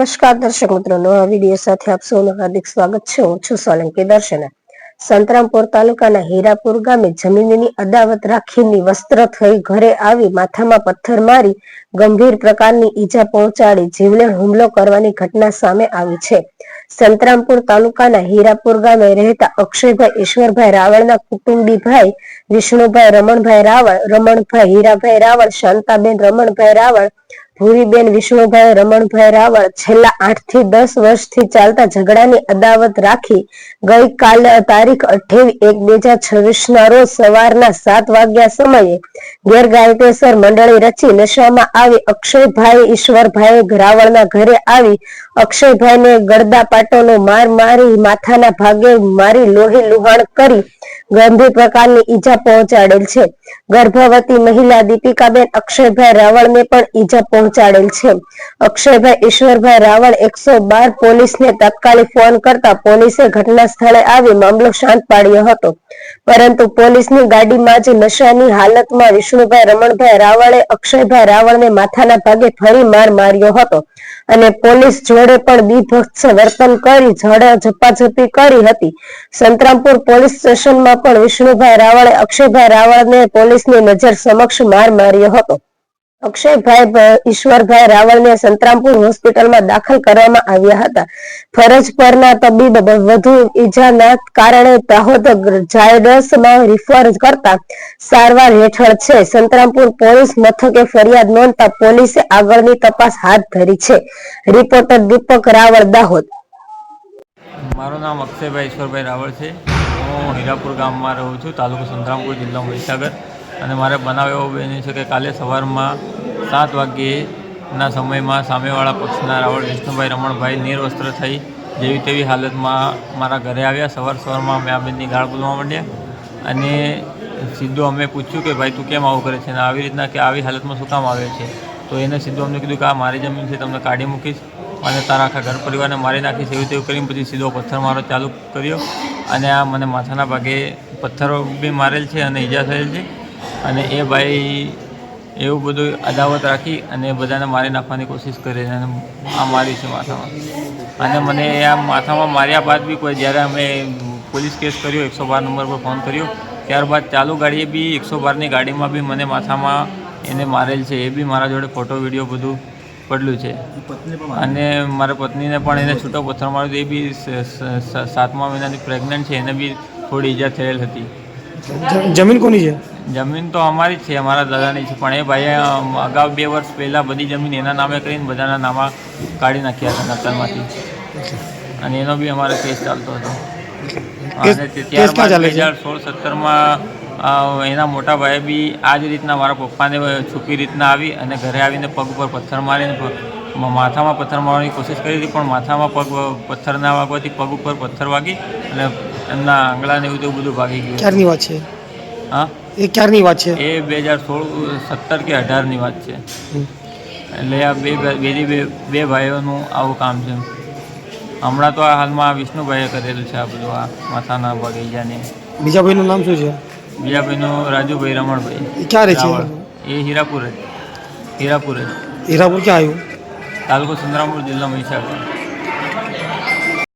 નમસ્કાર દર્શક મિત્રો, નવા વિડીયો સાથે આપ સૌનું હાર્દિક સ્વાગત છે. હું છું સોલંકી દર્શના. સંતરામપુર તાલુકાના હીરાપુર ગામે જમીનની અદાવત રાખીની વસ્ત્ર થઈ ઘરે આવી માથામાં પથ્થર મારી ગંભીર પ્રકારની ઈજા પહોંચાડી જીવલેણ હુમલો કરવાની ઘટના સામે આવી છે. સંતરામપુર તાલુકાના હીરાપુર ગામે રહેતા અક્ષયભાઈ ઈશ્વરભાઈ રાવળના કુટુંબી ભાઈ વિષ્ણુભાઈ રમણભાઈ રાવળ, રમણભાઈ હીરાભાઈ રાવળ, શાંતાબેન રમણભાઈ રાવળ, ભૂરીબેન વિષ્ણુભાઈ રમણભાઈ રાવળ છેલ્લા 8 થી 10 વર્ષથી ચાલતા ઝઘડાની અદાવત રાખી ગઈકાલે તારીખ 28/1/2026 ના રોજ સવારના 7 વાગ્યા સમયે ગેરકાયદેસર મંડળી રચી નશામાં આવી અક્ષયભાઈ ઈશ્વરભાઈ રાવળના ઘરે આવી અક્ષયભાઈને ગળદા પાટોનો માર મારી માથાના ભાગે મારી લોહી લુહાણ કરી ગંભીર પ્રકારની ઈજા પહોંચાડેલ છે. ગર્ભવતી મહિલા દીપિકાબેન અક્ષયભાઈ રાવળને પણ ઈજા પહોંચાડેલ છે. અક્ષયભાઈ ઈશ્વરભાઈ રાવળ 112 પોલીસને તાત્કાલિક ફોન કરતા પોલીસે ઘટના સ્થળે આવી મામલો શાંત પાડ્યો હતો, પરંતુ પોલીસની ગાડીમાં જ નશાની હાલતમાં વિષ્ણુભાઈ રમણભાઈ રાવળે અક્ષયભાઈ રાવળને માથાના ભાગે ફરી માર માર્યો હતો અને પોલીસ જોડે પણ બીભત્સ વર્તન કરી ઝપાઝપી કરી હતી. સંતરામપુર પોલીસ સ્ટેશનમાં પણ વિષ્ણુભાઈ રાવળે અક્ષયભાઈ રાવળને પોલીસની નજર સમક્ષ માર માર્યો હતો. અક્ષયભાઈ ઈશ્વરભાઈ રાવળને સંતરામપુર હોસ્પિટલમાં દાખલ કરવામાં આવ્યા હતા. ફરજ પરના તબીબ વધુ ઈજાના કારણે દાહોદ ઝાયડસમાં રિફર કરતા સારવાર હેઠળ છે. સંતરામપુર પોલીસ મથકે ફરિયાદ નોંધતા પોલીસે આગળની તપાસ હાથ ધરી છે. રિપોર્ટર દીપક રાવળ, દાહોદ. મારું નામ અક્ષયભાઈ ઈશ્વરભાઈ રાવળ છે. હું હીરાપુર ગામમાં રહું છું, તાલુકો સંતરામપુર, જિલ્લો મહીસાગર. અને મારે બનાવ એવો બન્યો છે કે કાલે સવારમાં 7 વાગ્યેના સમયમાં સામેવાળા પક્ષના રાવળ વિષ્ણુભાઈ રમણભાઈ નિર્વસ્ત્ર થઈ જેવી તેવી હાલતમાં મારા ઘરે આવ્યા. સવારમાં અમે આ બેનની ગાળ બોલવા માંડ્યા અને સીધું અમે પૂછ્યું કે ભાઈ તું કેમ આવું કરે છે અને આવી રીતના કે આવી હાલતમાં શું કામ આવે છે. તો એને સીધું અમને કીધું કે આ મારી જમીન છે, તમને કાઢી મૂકીશ અને તારા આખા ઘર પરિવારને મારી નાખીશ, એવી તેવું કરીને પછી સીધો પથ્થર મારો ચાલુ કર્યો અને આ મને માથાના ભાગે પથ્થરો બી મારેલ છે અને ઈજા થયેલ છે. અને એ ભાઈ એવું બધું અદાવત રાખી અને બધાને મારી નાખવાની કોશિશ કરી અને આ મારી છે માથામાં. અને મને આ માથામાં માર્યા બાદ બી કોઈ જ્યારે અમે પોલીસ કેસ કર્યો, 112 નંબર પર ફોન કર્યો, ત્યારબાદ ચાલુ ગાડીએ બી 112ની ગાડીમાં બી મને માથામાં એને મારેલ છે. એ બી મારા જોડે ફોટો વિડીયો બધું પડેલું છે. અને મારા પત્નીને પણ એને છૂટો પથ્થર માર્યો, એ બી 7મા મહિનાની પ્રેગ્નન્ટ છે, એને બી થોડી ઈજા થયેલ હતી. જમીન કોની છે? જમીન તો અમારી જ છે, અમારા દાદાની છે, પણ એ ભાઈએ અગાઉ 2 વર્ષ પહેલાં બધી જમીન એના નામે કરીને બધાના નામા કાઢી નાખ્યા હતા નકલમાંથી. અને એનો બી અમારો કેસ ચાલતો હતો. અને ત્યારબાદ 2016-17માં એના મોટા ભાઈએ બી આ જ રીતના મારા પપ્પાને છુપી રીતના આવી અને ઘરે આવીને પગ ઉપર પથ્થર મારીને માથામાં પથ્થર મારવાની કોશિશ કરી હતી, પણ માથામાં પથ્થર ના વાગવાથી પગ ઉપર પથ્થર વાગી અને એમના આંગળાને એવું તેવું બધું ભાગી ગયું. ક્યારની વાત છે? હા, એ ક્યારની વાત છે? એ 2016, 17 કે 18ની વાત છે. એટલે આ બે ભાઈઓનું આવું કામ છે. હમણાં તો આ હાલમાં વિષ્ણુભાઈએ કરેલું છે આ બધું, આ માથાના ભાગે ઈજાને. બીજા ભાઈનું નામ શું છે? બીજા ભાઈનું રાજુભાઈ રમણભાઈ. એ ક્યાં રહે છે? એ હીરાપુર જ. હીરાપુર ક્યાં આવ્યું? તાલુકો સંતરામપુર, જિલ્લો મહીસાગર.